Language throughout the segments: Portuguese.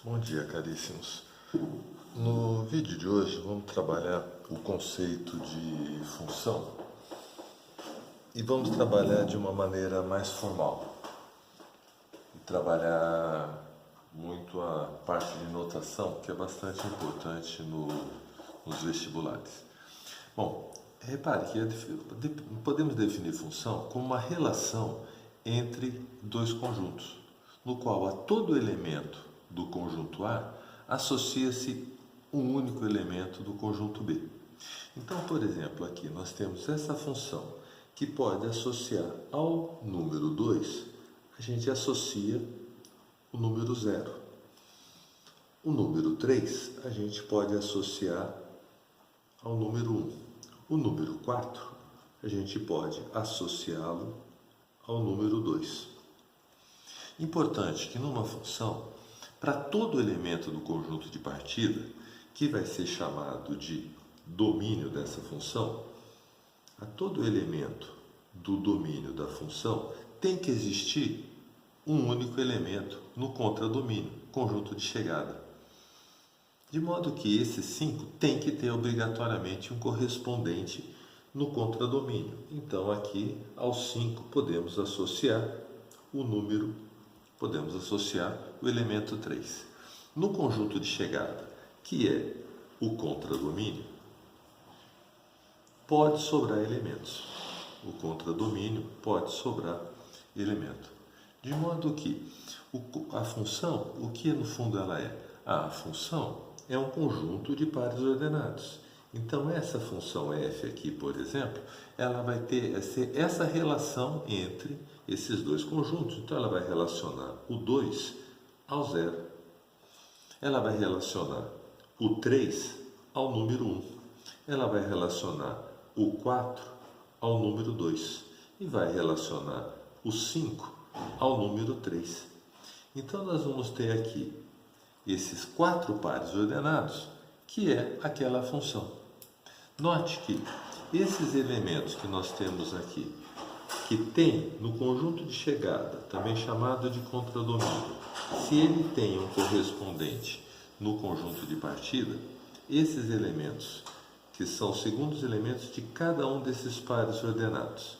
Bom dia, caríssimos. No vídeo de hoje vamos trabalhar o conceito de função e vamos trabalhar de uma maneira mais formal e trabalhar muito a parte de notação, que é bastante importante nos vestibulares. Bom, repare que podemos definir função como uma relação entre dois conjuntos, no qual a todo elemento do conjunto A associa-se um único elemento do conjunto B. Então, por exemplo, aqui nós temos essa função que pode associar ao número 2, a gente associa o número 0. O número 3 a gente pode associar ao número 1. O número 4 a gente pode associá-lo ao número 2. Importante que numa função, para todo elemento do conjunto de partida, que vai ser chamado de domínio dessa função, a todo elemento do domínio da função tem que existir um único elemento no contradomínio, conjunto de chegada. De modo que esses 5 tem que ter obrigatoriamente um correspondente no contradomínio. Então aqui aos 5 podemos associar o elemento 3. No conjunto de chegada, que é o contradomínio, pode sobrar elementos. O contradomínio pode sobrar elemento. De modo que a função, o que no fundo ela é? A função é um conjunto de pares ordenados. Então essa função f aqui, por exemplo, ela vai ter essa relação entre esses dois conjuntos. Então ela vai relacionar o 2 ao 0. Ela vai relacionar o 3 ao número 1. Ela vai relacionar o 4 ao número 2. E vai relacionar o 5 ao número 3. Então nós vamos ter aqui esses 4 pares ordenados, que é aquela função. Note que esses elementos que nós temos aqui, que tem no conjunto de chegada, também chamado de contradomínio, se ele tem um correspondente no conjunto de partida, esses elementos, que são segundos elementos de cada um desses pares ordenados,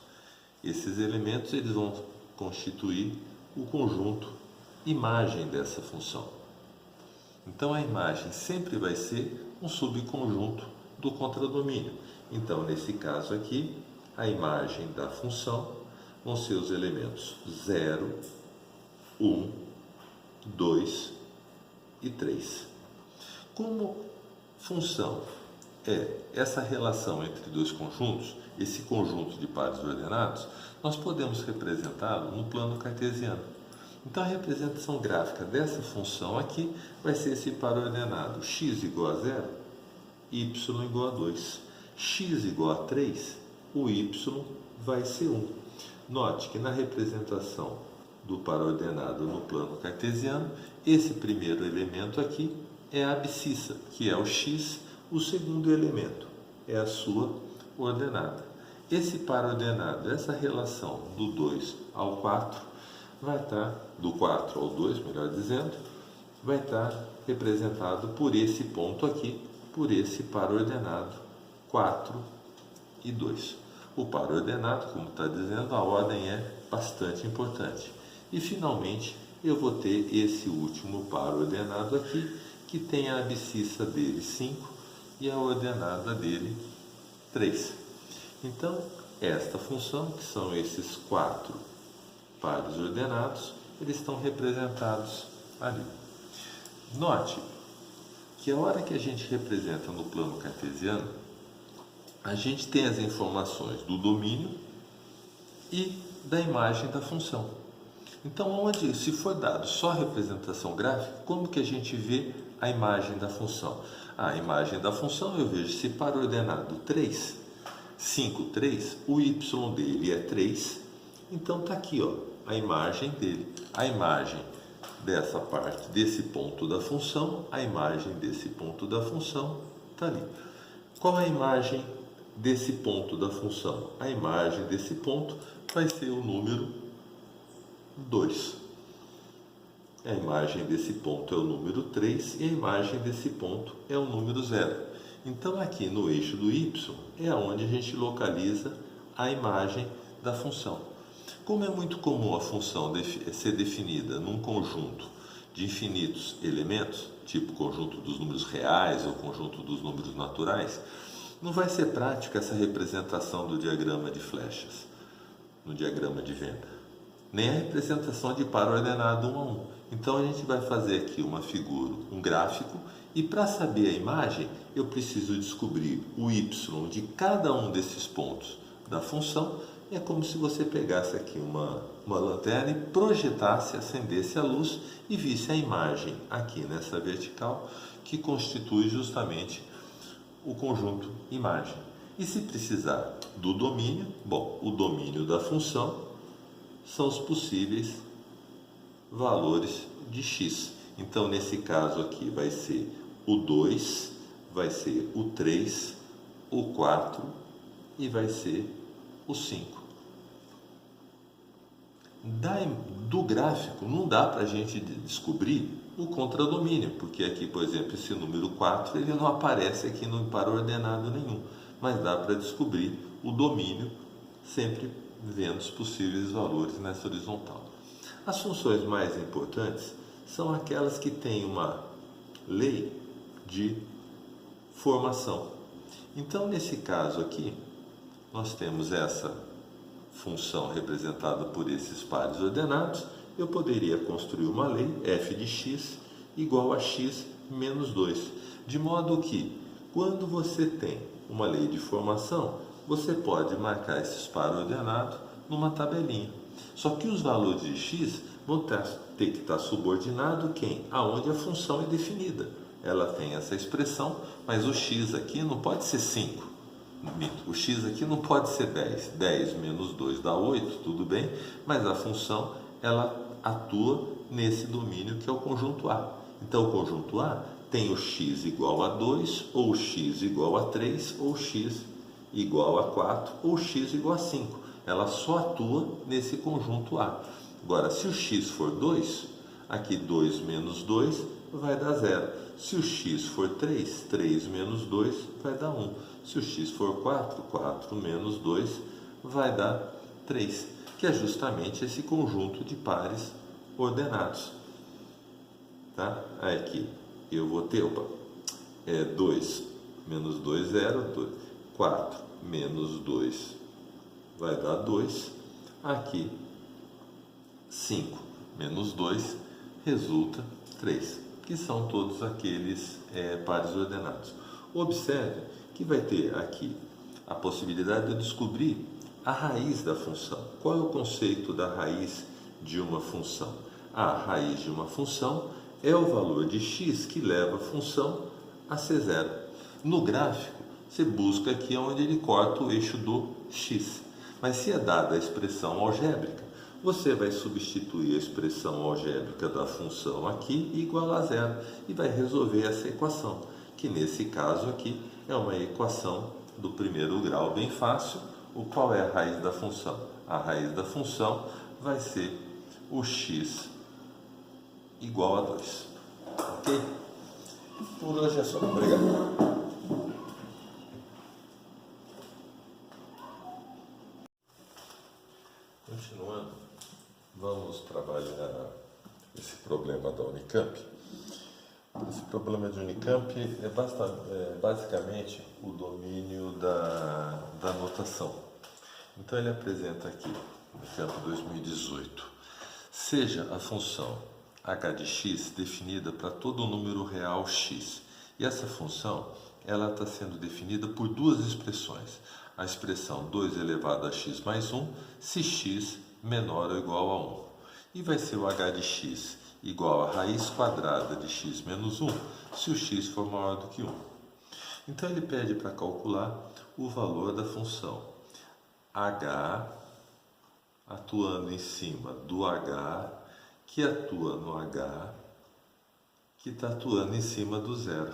esses elementos eles vão constituir o conjunto imagem dessa função. Então a imagem sempre vai ser um subconjunto do contradomínio. Então, nesse caso aqui, a imagem da função vão ser os elementos 0, 1, 2 e 3. Como função é essa relação entre dois conjuntos, esse conjunto de pares ordenados, nós podemos representá-lo no plano cartesiano. Então, a representação gráfica dessa função aqui vai ser esse par ordenado x igual a 0, y igual a 2. X igual a 3, o y vai ser 1. Note que na representação do par ordenado no plano cartesiano, esse primeiro elemento aqui é a abscissa, que é o x, o segundo elemento é a sua ordenada. Esse par ordenado, essa relação do 2 ao 4, vai estar, do 4 ao 2, melhor dizendo, vai estar representado por esse ponto aqui, por esse par ordenado 4 e 2. O par ordenado, como está dizendo, a ordem é bastante importante. E finalmente eu vou ter esse último par ordenado aqui, que tem a abscissa dele 5 e a ordenada dele 3. Então, esta função, que são esses 4 pares ordenados, eles estão representados ali. Note que a hora que a gente representa no plano cartesiano, a gente tem as informações do domínio e da imagem da função. Então, se for dado só a representação gráfica, como que a gente vê a imagem da função? A imagem da função, eu vejo esse par ordenado 3, 5, 3, o y dele é 3, então está aqui, ó, a imagem dele. A imagem dessa parte, desse ponto da função, a imagem desse ponto da função está ali. Qual é a imagem desse ponto da função? A imagem desse ponto vai ser o número 2. A imagem desse ponto é o número 3 e a imagem desse ponto é o número 0. Então, aqui no eixo do y é onde a gente localiza a imagem da função. Como é muito comum a função ser definida num conjunto de infinitos elementos, tipo conjunto dos números reais ou conjunto dos números naturais, não vai ser prática essa representação do diagrama de flechas, no diagrama de Venn, nem a representação de par ordenado 1 a 1. Então a gente vai fazer aqui uma figura, um gráfico, e para saber a imagem, eu preciso descobrir o y de cada um desses pontos da função. É como se você pegasse aqui uma lanterna e projetasse, acendesse a luz e visse a imagem aqui nessa vertical, que constitui justamente o conjunto imagem. E se precisar do domínio, bom, o domínio da função são os possíveis valores de x. Então, nesse caso aqui, vai ser o 2, vai ser o 3, o 4 e vai ser o 5. Do gráfico, não dá para a gente descobrir o contradomínio, porque aqui, por exemplo, esse número 4 ele não aparece aqui no par ordenado nenhum, mas dá para descobrir o domínio sempre vendo os possíveis valores nessa horizontal. As funções mais importantes são aquelas que têm uma lei de formação. Então, nesse caso aqui, nós temos essa função representada por esses pares ordenados. Eu poderia construir uma lei, f de x igual a x menos 2, de modo que, quando você tem uma lei de formação, você pode marcar esses pares ordenados numa tabelinha. Só que os valores de x vão ter que estar subordinados aonde a função é definida. Ela tem essa expressão, mas o x aqui não pode ser 5. O x aqui não pode ser 10. 10 menos 2 dá 8, tudo bem, mas a função ela atua nesse domínio que é o conjunto A. Então, o conjunto A tem o x igual a 2, ou x igual a 3, ou x igual a 4, ou x igual a 5. Ela só atua nesse conjunto A. Agora, se o x for 2, aqui 2 menos 2 vai dar 0. Se o x for 3, 3 menos 2 vai dar 1. Se o x for 4, 4 menos 2 vai dar 3, que é justamente esse conjunto de pares ordenados. Tá? Aí aqui eu vou ter, 2 menos 2, 0, 2. 4 menos 2 vai dar 2. Aqui, 5 menos 2 resulta 3, que são todos aqueles pares ordenados. Observe que vai ter aqui a possibilidade de descobrir a raiz da função. Qual é o conceito da raiz de uma função? A raiz de uma função é o valor de x que leva a função a ser zero. No gráfico, você busca aqui onde ele corta o eixo do x. Mas se é dada a expressão algébrica, você vai substituir a expressão algébrica da função aqui igual a zero e vai resolver essa equação, que nesse caso aqui é uma equação do primeiro grau bem fácil. Qual é a raiz da função? A raiz da função vai ser o x igual a 2. Ok? Por hoje é só. Obrigado. Continuando, vamos trabalhar esse problema da Unicamp. Esse problema de Unicamp é basicamente o domínio da notação. Então ele apresenta aqui, Unicamp 2018, seja a função h de x definida para todo número real x. E essa função ela está sendo definida por duas expressões. A expressão 2 elevado a x mais 1, se x menor ou igual a 1. E vai ser o h de x igual a raiz quadrada de x menos 1, se o x for maior do que 1. Então ele pede para calcular o valor da função h atuando em cima do h, que atua no h, que está atuando em cima do zero.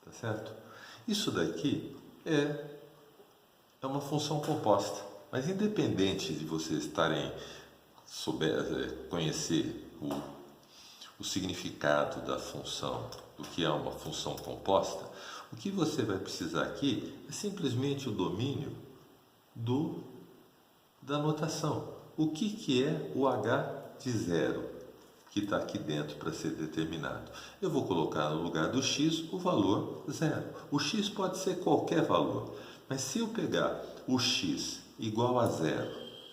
Tá certo? Isso daqui é uma função composta, mas independente de vocês conhecer o significado da função, do que é uma função composta, o que você vai precisar aqui é simplesmente o domínio da notação. O que é o h de zero, que está aqui dentro para ser determinado? Eu vou colocar no lugar do x o valor zero. O x pode ser qualquer valor, mas se eu pegar o x igual a zero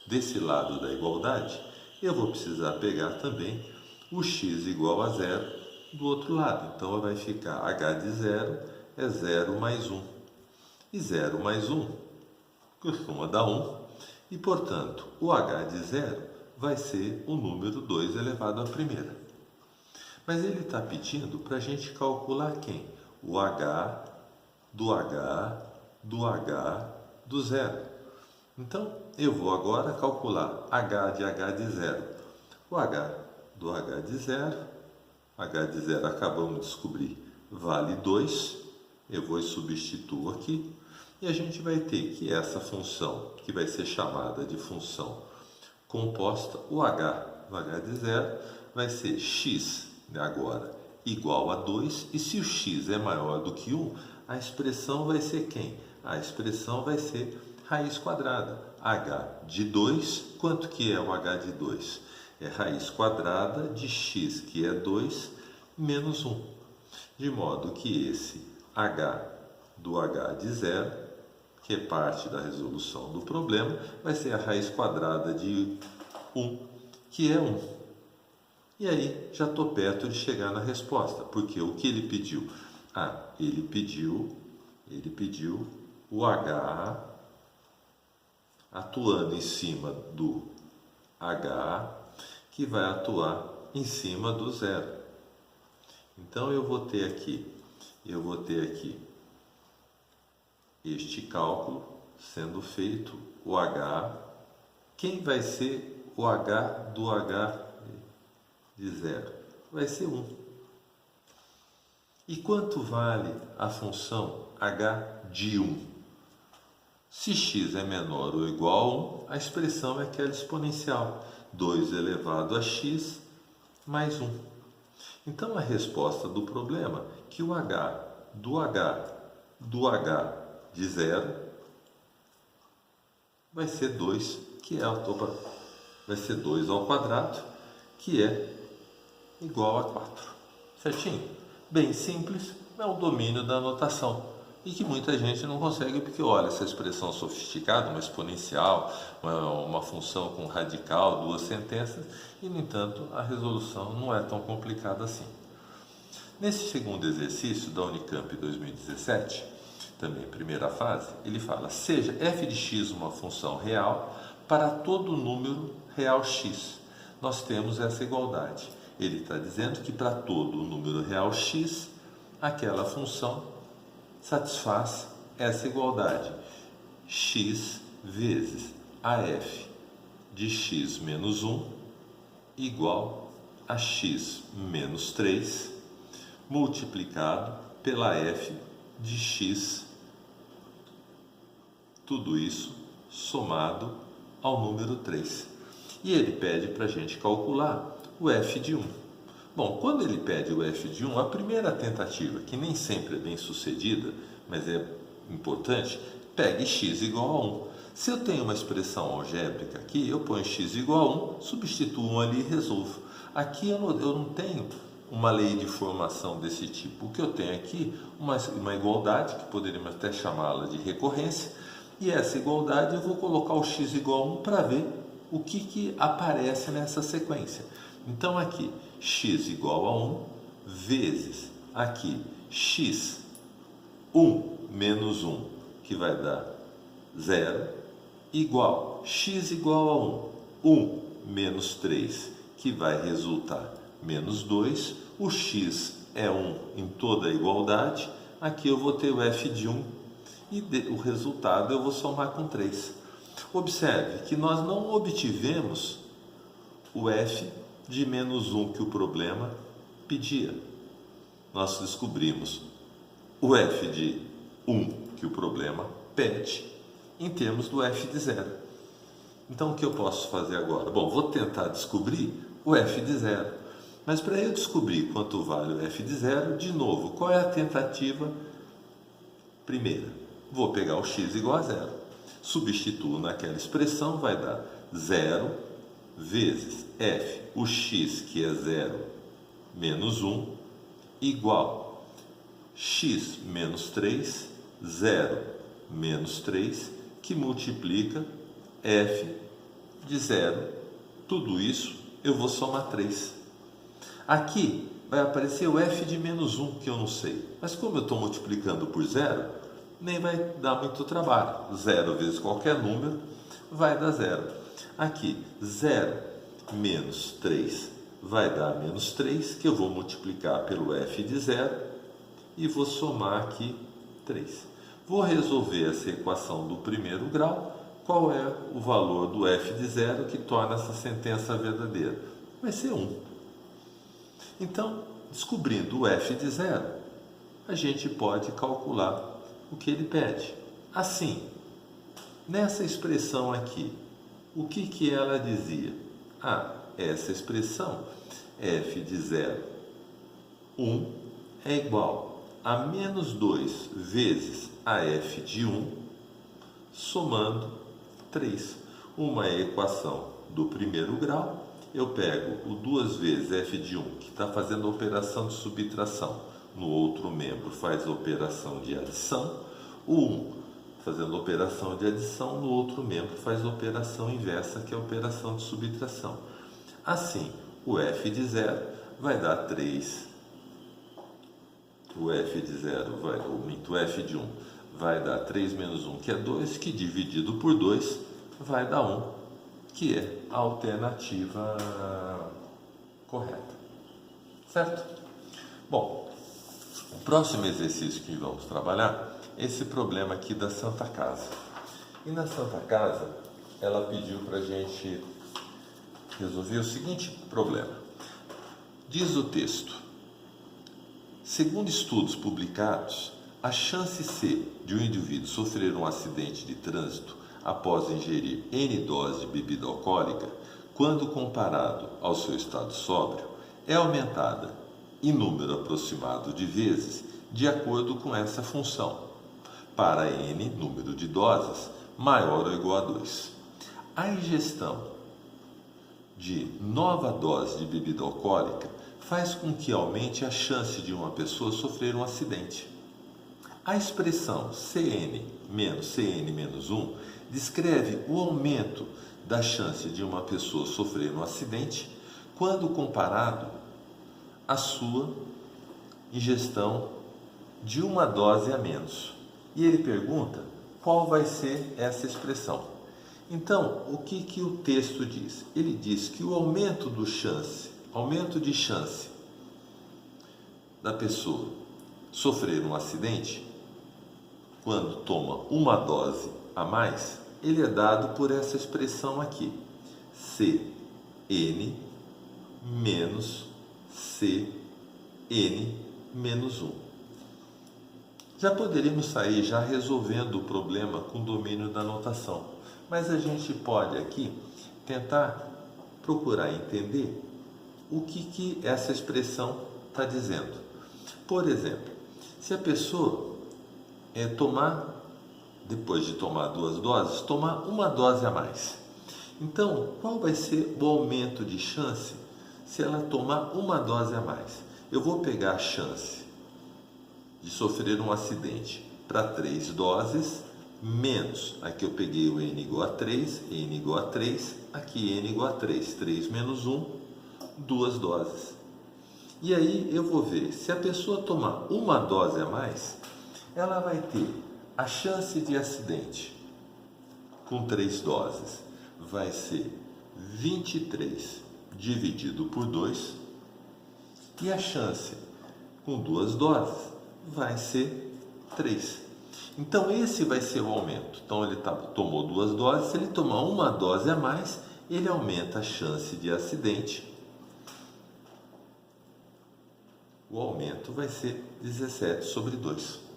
desse lado da igualdade, eu vou precisar pegar também o x igual a zero do outro lado. Então vai ficar h de zero é 0 mais 1. E 0 mais 1 costuma dar 1. E, portanto, o h de zero vai ser o número 2 elevado à primeira. Mas ele está pedindo para a gente calcular quem? O h do h do h do zero. Então, eu vou agora calcular h de zero. O h do h de zero acabamos de descobrir, vale 2. Eu vou e substituo aqui. E a gente vai ter que essa função, que vai ser chamada de função composta, o h de zero vai ser x agora igual a 2. E se o x é maior do que 1, a expressão vai ser quem? A expressão vai ser raiz quadrada. h de 2, quanto que é o h de 2? É raiz quadrada de x, que é 2, menos 1. De modo que esse h do h de zero, que é parte da resolução do problema, vai ser a raiz quadrada de 1, que é 1. E aí já estou perto de chegar na resposta, porque o que ele pediu? Ele pediu o h atuando em cima do h, que vai atuar em cima do zero. Então eu vou ter aqui este cálculo sendo feito, o h. Quem vai ser o h do h de zero? Vai ser 1. E quanto vale a função h de 1? Se x é menor ou igual a 1, a expressão é aquela exponencial, 2 elevado a x mais 1. Então, a resposta do problema é que o h do h de zero vai ser 2, vai ser 2 ao quadrado, que é igual a 4. Certinho? Bem simples, é o domínio da notação. E que muita gente não consegue porque olha essa expressão sofisticada, uma exponencial, uma função com radical, 2 sentenças, e no entanto a resolução não é tão complicada assim. Nesse segundo exercício da Unicamp 2017, também primeira fase, ele fala: seja f de x uma função real para todo número real x. Nós temos essa igualdade. Ele está dizendo que para todo número real x, aquela função satisfaz essa igualdade. X vezes AF de x menos 1 igual a x menos 3 multiplicado pela f de x, tudo isso somado ao número 3. E ele pede para a gente calcular o f de 1. Bom, quando ele pede o f de 1, a primeira tentativa, que nem sempre é bem sucedida, mas é importante, pegue x igual a 1. Se eu tenho uma expressão algébrica aqui, eu ponho x igual a 1, substituo 1 ali e resolvo. Aqui eu não tenho uma lei de formação desse tipo. O que eu tenho aqui, uma igualdade, que poderíamos até chamá-la de recorrência, e essa igualdade eu vou colocar o x igual a 1 para ver o que aparece nessa sequência. Então aqui, x igual a 1 vezes aqui x 1 menos 1, que vai dar 0, igual x igual a 1, 1 menos 3, que vai resultar menos 2. O x é 1 em toda a igualdade. Aqui eu vou ter o f de 1 e o resultado eu vou somar com 3. Observe que nós não obtivemos o f de menos 1 que o problema pedia. Nós descobrimos o f de 1 que o problema pede em termos do f de 0. Então, o que eu posso fazer agora? Bom, vou tentar descobrir o f de 0. Mas para eu descobrir quanto vale o f de zero, de novo, qual é a tentativa primeira? Vou pegar o x igual a zero. Substituo naquela expressão, vai dar 0 vezes f, o x que é 0 menos 1, igual x menos 3, 0 menos 3, que multiplica f de 0. Tudo isso eu vou somar 3. Aqui vai aparecer o f de menos 1, que eu não sei. Mas como eu estou multiplicando por 0, nem vai dar muito trabalho. 0 vezes qualquer número vai dar 0. Aqui, 0 menos 3 vai dar menos 3, que eu vou multiplicar pelo f de 0 e vou somar aqui 3. Vou resolver essa equação do primeiro grau. Qual é o valor do f de 0 que torna essa sentença verdadeira? Vai ser 1. Então, descobrindo o f de 0, a gente pode calcular o que ele pede. Assim, nessa expressão aqui, o que ela dizia? Essa expressão, f de 0, 1, é igual a menos 2 vezes a f de 1, somando 3. Uma é a equação do primeiro grau. Eu pego o 2 vezes f de 1, que está fazendo a operação de subtração. No outro membro faz a operação de adição. O 1, fazendo a operação de adição, no outro membro faz a operação inversa, que é a operação de subtração. Assim, o f de 0 vai dar 3. O f de 0 o f de 1 vai dar 3 menos 1, que é 2, que dividido por 2 vai dar 1. Que é a alternativa correta. Certo? Bom, o próximo exercício que vamos trabalhar é esse problema aqui da Santa Casa. E na Santa Casa, ela pediu para a gente resolver o seguinte problema. Diz o texto: segundo estudos publicados, a chance C de um indivíduo sofrer um acidente de trânsito após ingerir N doses de bebida alcoólica, quando comparado ao seu estado sóbrio, é aumentada em número aproximado de vezes de acordo com essa função, para N número de doses maior ou igual a 2. A ingestão de nova dose de bebida alcoólica faz com que aumente a chance de uma pessoa sofrer um acidente. A expressão Cn menos 1 descreve o aumento da chance de uma pessoa sofrer um acidente quando comparado à sua ingestão de uma dose a menos. E ele pergunta qual vai ser essa expressão. Então, o que o texto diz? Ele diz que o aumento de chance da pessoa sofrer um acidente quando toma uma dose a mais, ele é dado por essa expressão aqui, Cn menos Cn menos 1. Já poderíamos sair já resolvendo o problema com domínio da notação, mas a gente pode aqui tentar procurar entender o que essa expressão está dizendo. Por exemplo, se a pessoa depois de tomar 2 doses, tomar uma dose a mais. Então, qual vai ser o aumento de chance se ela tomar uma dose a mais? Eu vou pegar a chance de sofrer um acidente para 3 doses, menos, aqui eu peguei o N igual a 3, N igual a 3, aqui N igual a 3, 3 menos 1, 2 doses. E aí eu vou ver, se a pessoa tomar uma dose a mais, ela vai ter a chance de acidente com 3 doses vai ser 23 dividido por 2 e a chance com 2 doses vai ser 3. Então esse vai ser o aumento. Então ele tomou 2 doses, se ele tomar uma dose a mais, ele aumenta a chance de acidente. O aumento vai ser 17 sobre 2.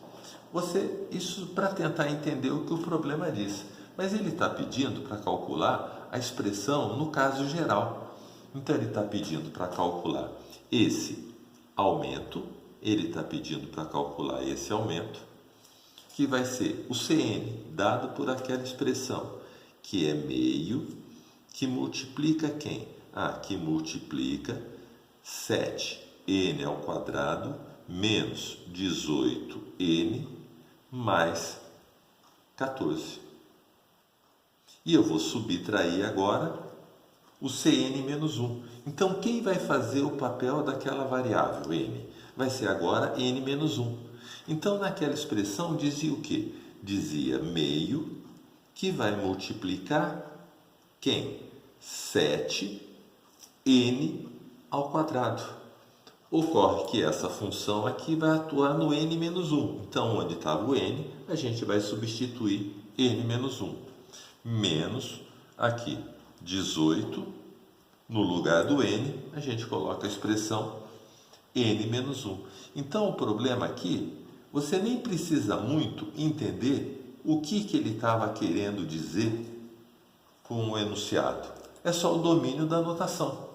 Isso para tentar entender o que o problema diz. Mas ele está pedindo para calcular a expressão no caso geral. Então ele está pedindo para calcular esse aumento, ele está pedindo para calcular esse aumento, que vai ser o CN, dado por aquela expressão, que é meio, que multiplica quem? Que multiplica 7n ao quadrado menos 18n mais 14. E eu vou subtrair agora o Cn menos 1. Então, quem vai fazer o papel daquela variável n? Vai ser agora n menos 1. Então, naquela expressão dizia o quê? Dizia meio que vai multiplicar quem? 7n ao quadrado. Ocorre que essa função aqui vai atuar no n menos 1. Então, onde estava o n, a gente vai substituir n menos 1. Menos, aqui, 18, no lugar do n, a gente coloca a expressão n menos 1. Então, o problema aqui, você nem precisa muito entender o que ele estava querendo dizer com o enunciado. É só o domínio da notação.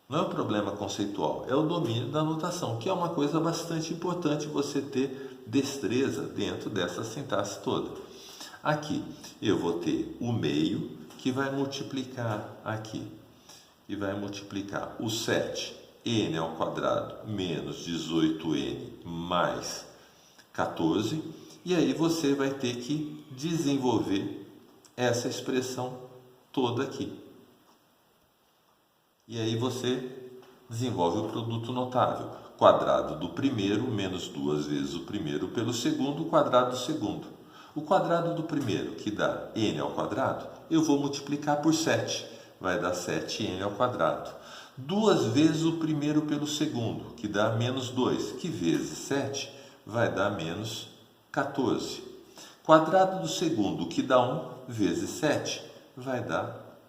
Não é um problema conceitual, é o domínio da notação, que é uma coisa bastante importante você ter destreza dentro dessa sintaxe toda. Aqui eu vou ter o meio que vai multiplicar aqui, e vai multiplicar o 7n ao quadrado menos 18n mais 14, e aí você vai ter que desenvolver essa expressão toda aqui. E aí você desenvolve o produto notável. Quadrado do primeiro menos 2 vezes o primeiro pelo segundo, quadrado do segundo. O quadrado do primeiro, que dá n ao quadrado, eu vou multiplicar por 7. Vai dar 7n ao quadrado. 2 vezes o primeiro pelo segundo, que dá menos 2, que vezes 7 vai dar menos 14. Quadrado do segundo, que dá 1, vezes 7, vai dar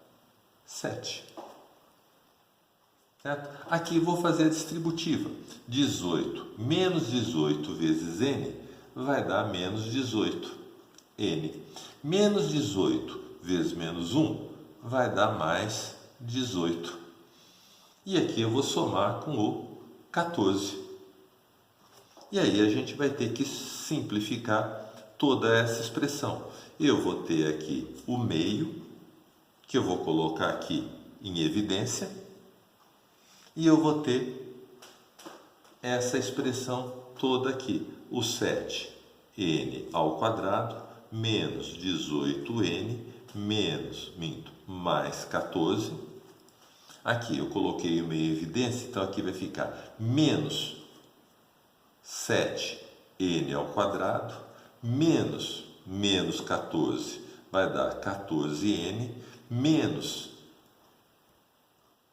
7. Certo? Aqui vou fazer a distributiva. 18 menos 18 vezes n vai dar menos 18n. Menos 18 vezes menos 1 vai dar mais 18. E aqui eu vou somar com o 14. E aí a gente vai ter que simplificar toda essa expressão. Eu vou ter aqui o meio, que eu vou colocar aqui em evidência, e eu vou ter essa expressão toda aqui, o 7n ao quadrado menos 18n menos, mais 14. Aqui eu coloquei o meio em evidência, então aqui vai ficar menos 7n ao quadrado menos 14 vai dar 14n menos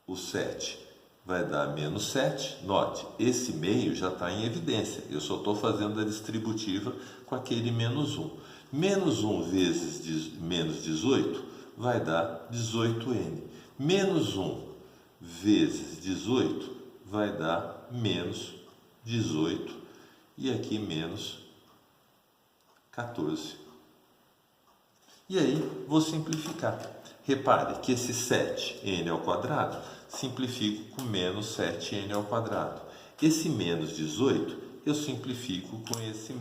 o 7 vai dar menos 7. Note, esse meio já está em evidência. Eu só estou fazendo a distributiva com aquele menos 1. Menos 1 vezes menos 18 vai dar 18n. Menos 1 vezes 18 vai dar menos 18. E aqui menos 14. E aí, vou simplificar. Repare que esse 7n ao quadrado simplifico com menos 7n ao quadrado. Esse menos 18 eu simplifico com esse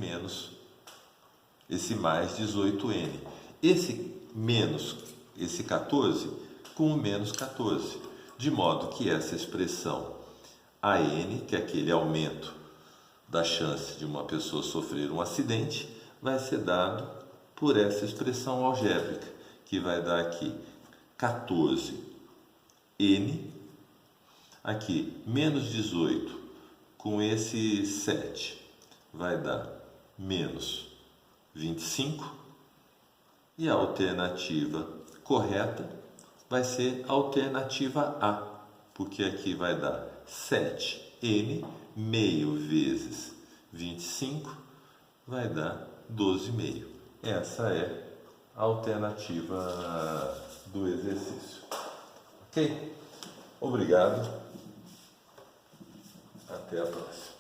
mais 18n. Esse 14 com o menos 14. De modo que essa expressão AN, que é aquele aumento da chance de uma pessoa sofrer um acidente, vai ser dado por essa expressão algébrica, que vai dar aqui 14n, aqui menos 18 com esse 7 vai dar menos 25, e a alternativa correta vai ser a alternativa A, porque aqui vai dar 7n meio vezes 25 vai dar 12,5. Essa é a alternativa do exercício. Ok? Obrigado. Até a próxima.